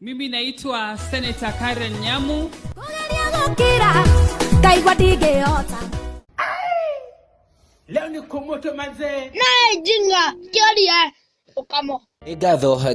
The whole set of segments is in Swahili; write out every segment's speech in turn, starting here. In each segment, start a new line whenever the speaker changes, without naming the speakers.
Mimi naitwa Senator Karen Nyamu.
Leo ni kumoto manze.
Na jinga kiaria ukamo.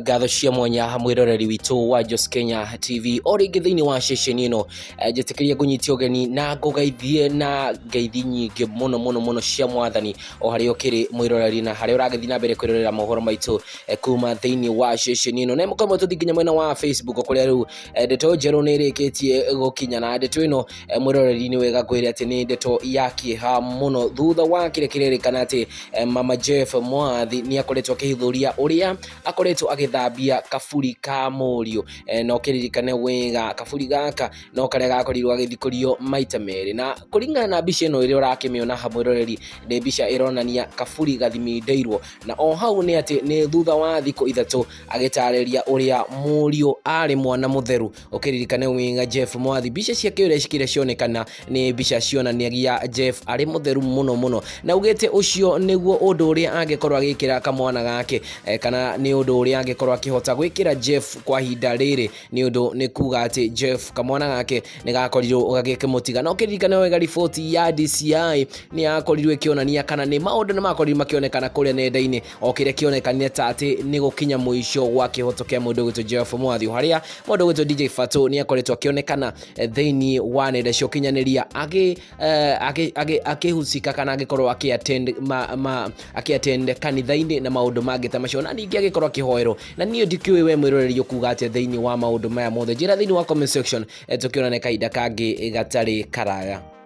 Gatho cia mwanya mwiroreri witu wa Jos Kenya TV ori githini wa ceceni ino jetikiria gunyitio geni na ngugeithie na ngeithi nyingi muno cia mwathani o hari okiri mwiroreri na hari uragethi na mbere kwirorera mohoro maitu kuma thini wa ceceni ino na mukomo tuthikinya mwena wa Facebook kuria riu ndeto njeru ni rikitie gukinya na ndeto ino mwiroreri ni wega kwire ati ni ndeto yakiha muno thutha wa kirekiririkana ati Mama Jeff Mwathi ni akoretwo akihithuria uria akoretwo agithambia kaburi ka Murio no kiririkane wega kaburi gaka no kare gakorirwo agithikurio maita meri na kuringana na mbica ino iri urakimiona hamwiroreri ni mbica ironania kaburi gathimindĩirwo na o hau ni ati ni thutha wa thiko ithatu agitariria uria Murio ari mwana mutheru ukiririkane wega Jeff Mwathi mbica ciake ire cikire cionekana ni mbica cionanagia Jeff ari mutheru muno na ugete ucio niguo undu uria angekorwa agikira kamwana gake kana ni undu uria angekorwa akihota gwikira Jeff kwa hinda riri ni undu ni kuga ati Jeff kamwana gake ni gakorirwo gagikimutiga no kiririkane wega riboti ya DCI ni yakorirwo ikionania kana ni maundu ni makorirwo makionekana kuria nenda-ini o kiria kionekania ta ati ni gukinya muico wa kihoto kia mundu gwitu Jeff Mwathi haria mundu gwitu DJ Fatxo ni akoretwo akionekana thiini wa nenda cia ukinyaniria akihusika kana agikorwo akiattend kanitha-ini na maundu mangi ta macio na ningi agikorwo akihoerwo na niyo ndikiwe we mwiroreri ukuga ati thiini wa maundu maya mothe njira thiini wa comment section tukionane kaida kangi gatari karaga.